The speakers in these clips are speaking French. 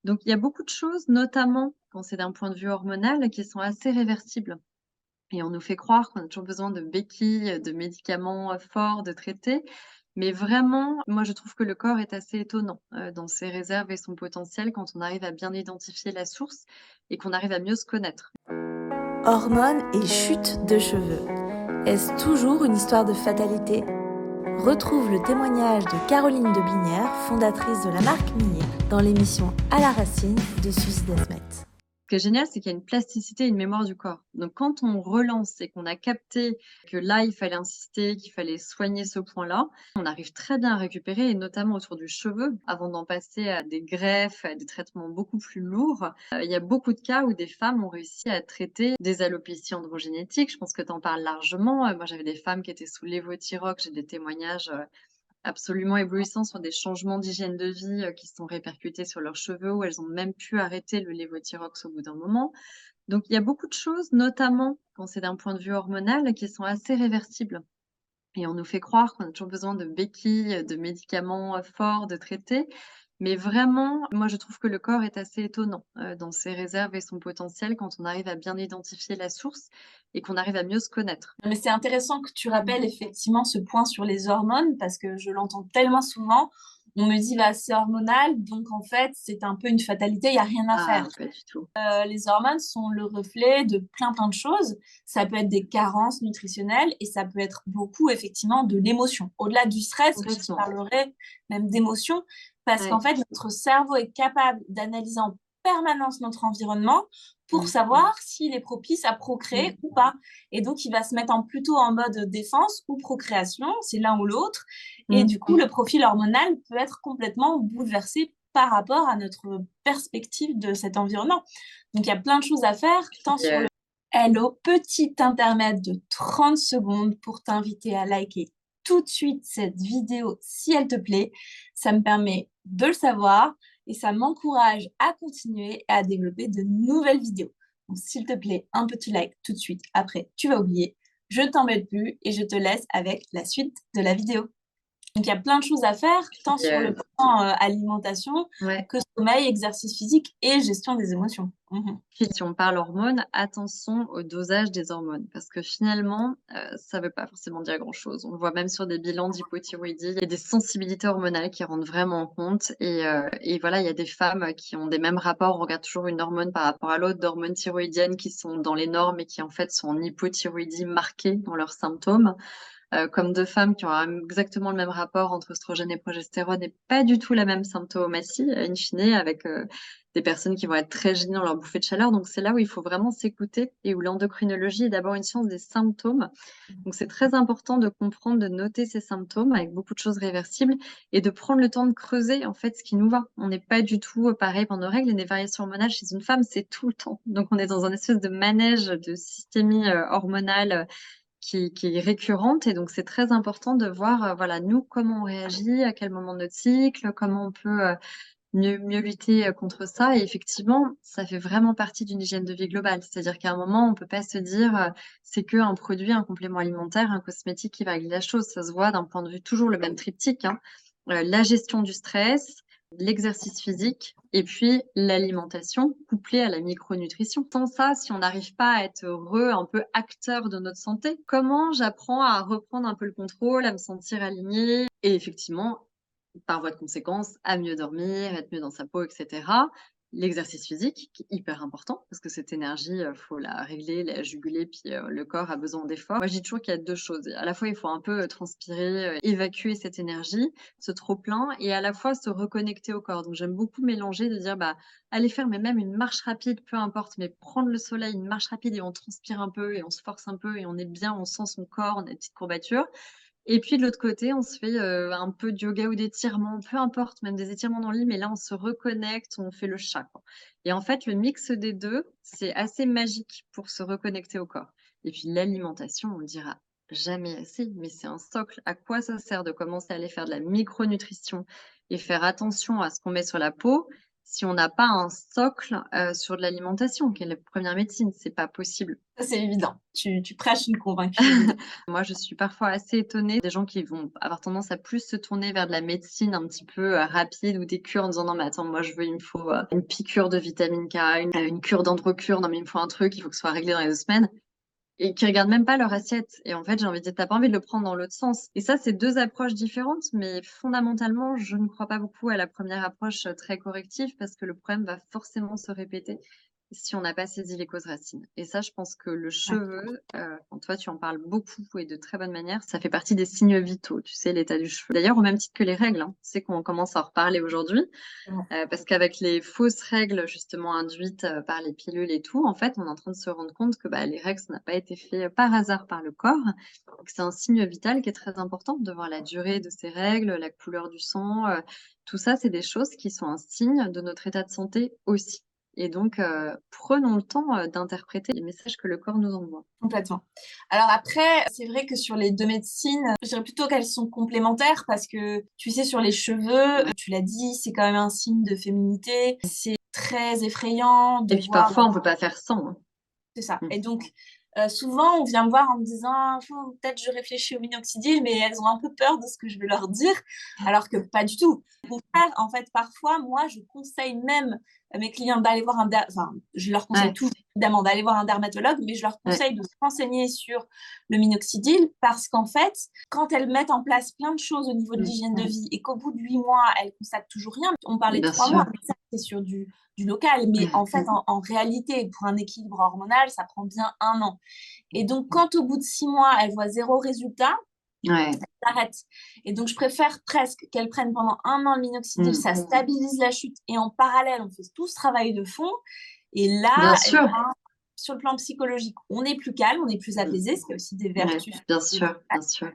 Donc il y a beaucoup de choses, notamment quand c'est d'un point de vue hormonal, qui sont assez réversibles et on nous fait croire qu'on a toujours besoin de béquilles, de médicaments, forts, de traités. Mais vraiment, moi je trouve que le corps est assez étonnant, dans ses réserves et son potentiel quand on arrive à bien identifier la source et qu'on arrive à mieux se connaître. Hormones et chute de cheveux. Est-ce toujours une histoire de fatalité? Retrouve le témoignage de Caroline de Binière, fondatrice de la marque Millet, dans l'émission À la racine de Suzy Desmet. Ce qui est génial, c'est qu'il y a une plasticité et une mémoire du corps. Donc quand on relance et qu'on a capté que là, il fallait insister, qu'il fallait soigner ce point-là, on arrive très bien à récupérer et notamment autour du cheveu, avant d'en passer à des greffes, à des traitements beaucoup plus lourds. Il y a beaucoup de cas où des femmes ont réussi à traiter des alopécies androgénétiques. Je pense que tu en parles largement. Moi, j'avais des femmes qui étaient sous lévothyrox. J'ai des témoignages, absolument éblouissants sur des changements d'hygiène de vie, qui se sont répercutés sur leurs cheveux, où elles ont même pu arrêter le lévothyrox au bout d'un moment. Donc il y a beaucoup de choses, notamment quand c'est d'un point de vue hormonal, qui sont assez réversibles et on nous fait croire qu'on a toujours besoin de béquilles, de médicaments, forts, de traités. Mais vraiment, moi je trouve que le corps est assez étonnant, dans ses réserves et son potentiel quand on arrive à bien identifier la source et qu'on arrive à mieux se connaître. Mais c'est intéressant que tu rappelles effectivement ce point sur les hormones parce que je l'entends tellement souvent. On me dit, bah, c'est hormonal, donc en fait, c'est un peu une fatalité, il n'y a rien à faire. Ah, pas du tout. Les hormones sont le reflet de plein de choses. Ça peut être des carences nutritionnelles et ça peut être beaucoup effectivement de l'émotion. Au-delà du stress, je Complètement. parlerais même d'émotion parce qu'en Ouais. fait, notre cerveau est capable d'analyser en permanence notre environnement pour Mmh. savoir s'il est propice à Mmh. procréer ou pas. Et donc, il va se mettre plutôt en mode défense ou procréation, c'est l'un ou l'autre. Et Mmh. du coup, le profil hormonal peut être complètement bouleversé par rapport à notre perspective de cet environnement. Donc, il y a plein de choses à faire, tant Puis, sur le Hello, petit intermède de 30 secondes pour t'inviter à liker tout de suite cette vidéo si elle te plaît. Ça me permet de le savoir et ça m'encourage à continuer et à développer de nouvelles vidéos. Donc, s'il te plaît, un petit like tout de suite. Après, tu vas oublier. Je ne t'embête plus et je te laisse avec la suite de la vidéo. Donc, il y a plein de choses à faire, tant puis, sur le plan alimentation ouais. que sommeil, exercice physique et gestion des émotions. Puis si on parle hormones, attention au dosage des hormones parce que finalement, ça veut pas forcément dire grand-chose. On le voit même sur des bilans d'hypothyroïdie, il y a des sensibilités hormonales qui rentrent vraiment en compte et voilà, il y a des femmes, qui ont des mêmes rapports. On regarde toujours une hormone par rapport à l'autre, d'hormones thyroïdiennes qui sont dans les normes et qui en fait sont en hypothyroïdie marquée dans leurs symptômes, comme 2 femmes qui ont exactement le même rapport entre oestrogène et progestérone et pas du tout la même symptomatie, in fine, avec, des personnes qui vont être très gênées dans leur bouffée de chaleur. Donc c'est là où il faut vraiment s'écouter et où l'endocrinologie est d'abord une science des symptômes. Donc c'est très important de comprendre, de noter ces symptômes avec beaucoup de choses réversibles et de prendre le temps de creuser, en fait, ce qui nous va. On n'est pas du tout, pareil pendant nos règles et des variations hormonales chez une femme, c'est tout le temps. Donc on est dans un espèce de manège de systémie, hormonale, qui est récurrente et donc c'est très important de voir, voilà, nous, comment on réagit, à quel moment de notre cycle, comment on peut, mieux lutter, contre ça et effectivement, ça fait vraiment partie d'une hygiène de vie globale. C'est-à-dire qu'à un moment, on peut pas se dire, c'est qu'un produit, un complément alimentaire, un cosmétique qui va régler la chose. Ça se voit d'un point de vue toujours le même triptyque, hein, la gestion du stress, l'exercice physique et puis l'alimentation couplée à la micronutrition. Sans ça, si on n'arrive pas à être heureux, un peu acteur de notre santé, comment j'apprends à reprendre un peu le contrôle, à me sentir alignée et effectivement par voie de conséquence, à mieux dormir, être mieux dans sa peau et cetera. L'exercice physique qui est hyper important parce que cette énergie, faut la régler, la juguler, puis, le corps a besoin d'efforts. Moi, je dis toujours qu'il y a 2 choses. À la fois, il faut un peu, transpirer, évacuer cette énergie, ce trop-plein et à la fois se reconnecter au corps. Donc j'aime beaucoup mélanger, de dire: «Bah, aller faire mais même une marche rapide, peu importe, mais prendre le soleil, une marche rapide et on transpire un peu et on se force un peu et on est bien, on sent son corps, on a des petites courbatures et puis de l'autre côté, on se fait, un peu de yoga ou d'étirements, peu importe, même des étirements dans le lit, mais là, on se reconnecte, on fait le chat, quoi. Et en fait, le mix des 2, c'est assez magique pour se reconnecter au corps. Et puis l'alimentation, on le dira jamais assez, mais c'est un socle. À quoi ça sert de commencer à aller faire de la micronutrition et faire attention à ce qu'on met sur la peau si on n'a pas un socle sur de l'alimentation, qui est la première médecine. C'est pas possible. Ça, c'est évident. Tu prêches une convaincue. Moi, je suis parfois assez étonnée des gens qui vont avoir tendance à plus se tourner vers de la médecine un petit peu rapide ou des cures en disant non mais attends, moi il me faut une piqûre de vitamine K, une cure d'androcure, non mais il me faut un truc, il faut que ce soit réglé dans les 2 semaines. Et qui regardent même pas leur assiette. Et en fait, j'ai envie de dire, tu pas envie de le prendre dans l'autre sens. Et ça, c'est 2 approches différentes, mais fondamentalement, je ne crois pas beaucoup à la première approche, très corrective parce que le problème va forcément se répéter si on n'a pas saisi les causes racines. Et ça, je pense que le Ouais, cheveu, quand toi, tu en parles beaucoup et de très bonne manière, ça fait partie des signes vitaux, tu sais, l'état du cheveu. D'ailleurs, au même titre que les règles, hein. Tu sais qu'on commence à en reparler aujourd'hui. c'est vrai. Parce qu'avec les fausses règles justement induites, par les pilules et tout, en fait, on est en train de se rendre compte que, bah, les règles, ça n'a pas été fait par hasard par le corps. Donc c'est un signe vital qui est très important de voir la durée de ces règles, la couleur du sang, tout ça, c'est des choses qui sont un signe de notre état de santé aussi. Et donc, prenons le temps, d'interpréter les messages que le corps nous envoie. Complètement. Alors après, c'est vrai que sur les deux médecines, je dirais plutôt qu'elles sont complémentaires parce que, tu sais, sur les cheveux, Ouais. tu l'as dit, c'est quand même un signe de féminité. C'est très effrayant de Et puis voir. parfois, on peut pas faire sans, hein. C'est ça. Mmh. Et donc, souvent, on vient me voir en me disant, peut-être je réfléchis au minoxidil, mais elles ont un peu peur de ce que je vais leur dire, alors que pas du tout. Au contraire, en fait, parfois, moi, je conseille même à mes clients d'aller voir enfin, je leur conseille Ouais, toujours évidemment d'aller voir un dermatologue, mais je leur ouais. conseille de se renseigner sur le minoxidil parce qu'en fait, quand elles mettent en place plein de choses au niveau de l'hygiène de vie et qu'au bout de 8 mois, elles constatent toujours rien, on parlait de Bien 3 mois, sûr. mais ça, c'est sur du local. Mais en fait, en réalité, pour un équilibre hormonal, ça prend bien 1 an. Et donc, quand au bout de 6 mois, elles voient zéro résultat, Ouais. elles arrêtent. Et donc, je préfère presque qu'elles prennent pendant 1 an le minoxidil, Mmh. ça stabilise la chute. Et en parallèle, on fait tout ce travail de fond. Et là, Bien eh sûr. ben, sur le plan psychologique, on est plus calme, on est plus Mmh. apaisé, ce qui a aussi des Ouais, vertus. bien sûr, bien sûr.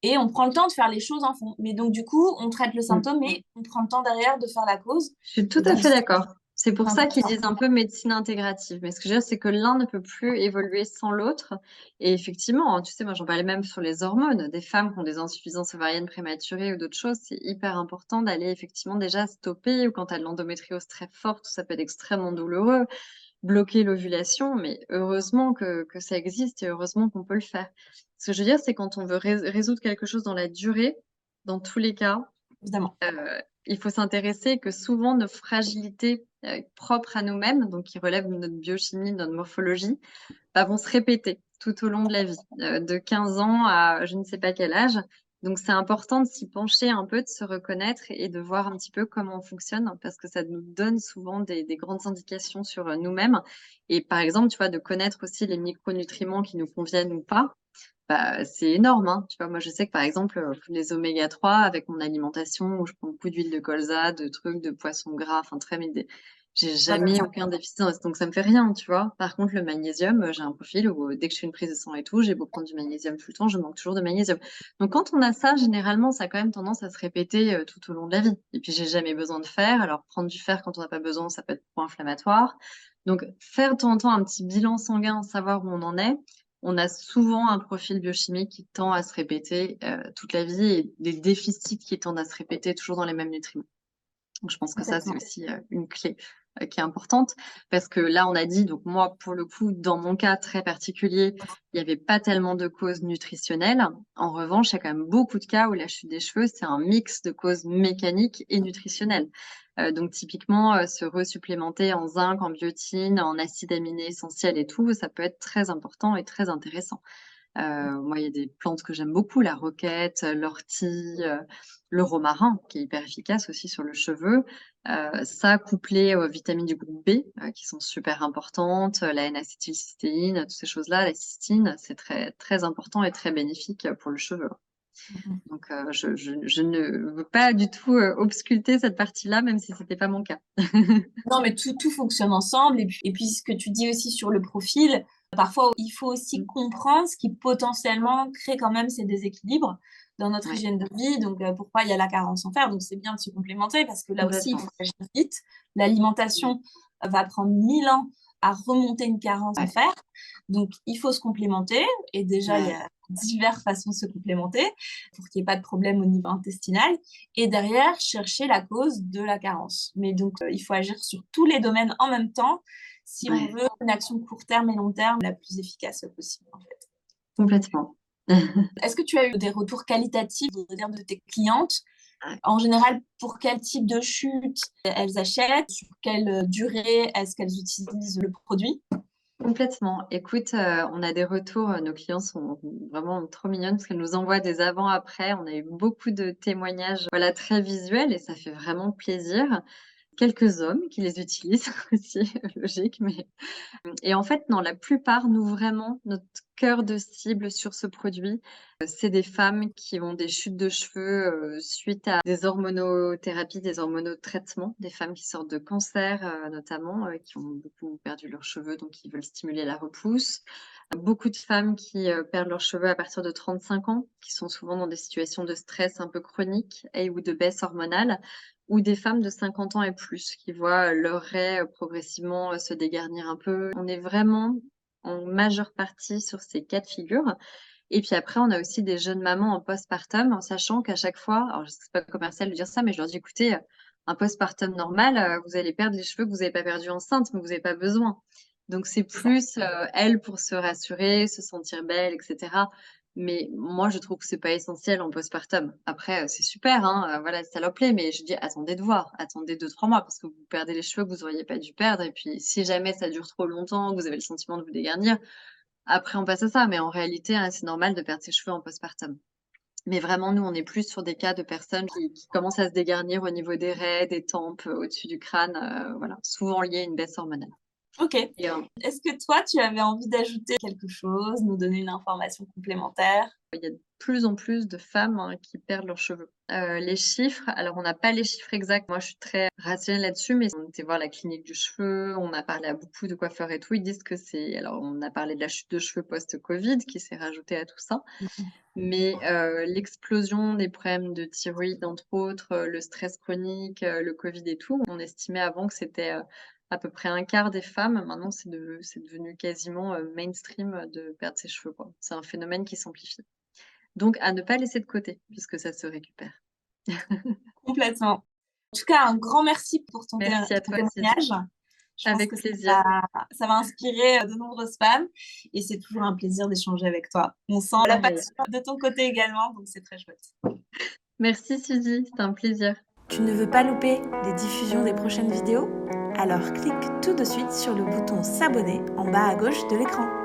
Et on prend le temps de faire les choses en fond. Mais donc, du coup, on traite le Mmh. symptôme, mais on prend le temps derrière de faire la cause. Je suis tout Et à donc, fait c'est d'accord. C'est pour ça qu'ils important. disent un peu médecine intégrative. Mais ce que je veux dire, c'est que l'un ne peut plus évoluer sans l'autre. Et effectivement, hein, tu sais, moi, j'en parlais même sur les hormones. Des femmes qui ont des insuffisances ovariennes prématurées ou d'autres choses, c'est hyper important d'aller effectivement déjà stopper ou quand tu as de l'endométriose très forte, ça peut être extrêmement douloureux, bloquer l'ovulation. Mais heureusement que ça existe et heureusement qu'on peut le faire. Ce que je veux dire, c'est quand on veut résoudre quelque chose dans la durée, dans tous les cas, Évidemment. il faut s'intéresser que souvent nos fragilités, propres à nous-mêmes, donc qui relèvent de notre biochimie, de notre morphologie, bah, vont se répéter tout au long de la vie, de 15 ans à je ne sais pas quel âge. Donc c'est important de s'y pencher un peu, de se reconnaître et de voir un petit peu comment on fonctionne parce que ça nous donne souvent des grandes indications sur, nous-mêmes et par exemple, tu vois, de connaître aussi les micronutriments qui nous conviennent ou pas. Bah, c'est énorme, hein. Tu vois, moi, je sais que, par exemple, les oméga 3 avec mon alimentation où je prends beaucoup d'huile de colza, de trucs, de poissons gras, enfin très médé j'ai Pas comme jamais ça. aucun déficit donc ça me fait rien, tu vois? Par contre, le magnésium, j'ai un profil où, dès que je fais une prise de sang et tout, j'ai beau prendre du magnésium tout le temps, je manque toujours de magnésium. Donc quand on a ça, généralement, ça a quand même tendance à se répéter, tout au long de la vie et puis j'ai jamais besoin de fer. Alors prendre du fer quand on n'a pas besoin, ça peut être pro-inflammatoire. Donc faire de temps en temps un petit bilan sanguin, savoir où on en est, on a souvent un profil biochimique qui tend à se répéter, toute la vie et des déficits qui tendent à se répéter toujours dans les mêmes nutriments. Donc je pense que ça, c'est Complètement. aussi, une clé, qui est importante parce que là, on a dit donc moi, pour le coup, dans mon cas très particulier, il y avait pas tellement de causes nutritionnelles. En revanche, il y a quand même beaucoup de cas où la chute des cheveux, c'est un mix de causes mécaniques et nutritionnelles. Donc typiquement, se resupplémenter en zinc, en biotine, en acides aminés essentiels et tout, ça peut être très important et très intéressant. Moi, il y a des plantes que j'aime beaucoup, la roquette, l'ortie, le romarin qui est hyper efficace aussi sur le cheveu. Ça couplé aux vitamines du groupe B, qui sont super importantes, la N-acétylcystéine, toutes ces choses-là, la cystine, c'est très, très important et très bénéfique, pour le cheveu. Mhm. Donc je ne veux pas du tout, ausculter cette partie-là, même si c'était pas mon cas. Non, mais tout fonctionne ensemble. Et puis, ce que tu dis aussi sur le profil, parfois, il faut aussi Mmh. comprendre ce qui potentiellement crée quand même ces déséquilibres dans notre Ouais, hygiène de vie. Donc, pourquoi il y a la carence en fer. Donc, c'est bien de se complémenter parce que là aussi, il complètement. faut agir vite. L'alimentation va prendre 1000 ans à remonter une carence en Ouais, fer. Donc, il faut se complémenter. Et déjà, il y ouais, a diverses façons de se complémenter pour qu'il n'y ait pas de problème au niveau intestinal. Et derrière, chercher la cause de la carence. Mais donc, il faut agir sur tous les domaines en même temps si on Ouais, veut une action court terme et long terme la plus efficace possible, en fait. complètement. Est-ce que tu as eu des retours qualitatifs, je veux dire, de tes clientes? Ouais. En général, pour quel type de chute elles achètent? Sur quelle durée est-ce qu'elles utilisent le produit? Complètement. Écoute, on a des retours, nos clients sont vraiment trop mignonnes parce qu'elles nous envoient des avant-après. On a eu beaucoup de témoignages, voilà, très visuels et ça fait vraiment plaisir. Quelques hommes qui les utilisent aussi, logique, mais et en fait, non, la plupart, nous, vraiment, notre cœur de cible sur ce produit, c'est des femmes qui ont des chutes de cheveux, suite à des hormonothérapies, des hormonotraitements, des femmes qui sortent de cancer, notamment, qui ont beaucoup perdu leurs cheveux, donc qui veulent stimuler la repousse. Beaucoup de femmes qui, perdent leurs cheveux à partir de 35 ans, qui sont souvent dans des situations de stress un peu chroniques et ou de baisse hormonale, ou des femmes de 50 ans et plus qui voient leurs raies, progressivement, se dégarnir un peu. On est vraiment en majeure partie sur ces cas de figure et puis après on a aussi des jeunes mamans en postpartum en sachant qu'à chaque fois alors je sais pas commercial de dire ça, mais je leur dis: «Écoutez, un postpartum normal, vous allez perdre les cheveux que vous avez pas perdus enceinte, mais vous avez pas besoin». Donc c'est C'est ça. plus, elles pour se rassurer, se sentir belles et cetera. Mais moi, je trouve que c'est pas essentiel en postpartum. Après, c'est super, hein, voilà, si ça leur plaît, mais je dis: «Attendez de voir, attendez 2-3 mois parce que vous perdez les cheveux que vous auriez pas dû perdre et puis si jamais ça dure trop longtemps, que vous avez le sentiment de vous dégarnir, après on passe à ça». Mais en réalité, hein, c'est normal de perdre ses cheveux en postpartum. Mais vraiment, nous, on est plus sur des cas de personnes qui commencent à se dégarnir au niveau des raies, des tempes, au-dessus du crâne, voilà, souvent lié à une baisse hormonale Ok. et Est-ce que toi, tu avais envie d'ajouter quelque chose, nous donner une information complémentaire? il y a de plus en plus de femmes, hein, qui perdent leurs cheveux. Les chiffres, alors on n'a pas les chiffres exacts. Moi, je suis très rationnelle là-dessus, mais on était voir la clinique du cheveu, on a parlé à beaucoup de coiffeurs et tout. Ils disent que c'est alors on a parlé de la chute de cheveux post-Covid qui s'est rajoutée à tout ça, mais l'explosion des problèmes de thyroïde, entre autres, le stress chronique, le Covid et tout, on estimait avant que c'était, à peu près un quart des femmes. Maintenant, c'est devenu quasiment, mainstream, de perdre ses cheveux, quoi. C'est un phénomène qui s'amplifie. Donc à ne pas laisser de côté, puisque ça se récupère. Complètement. En tout cas, un grand merci pour Merci à ton toi, Sylvie. témoignage. Je pense Avec que plaisir. ça va inspirer de nombreuses femmes et c'est toujours un plaisir d'échanger avec toi. On sent la Pareil. passion de ton côté également, donc c'est très chouette. Merci Sylvie, c'était un plaisir. Tu ne veux pas louper les diffusions des prochaines vidéos? Alors clique tout de suite sur le bouton s'abonner en bas à gauche de l'écran.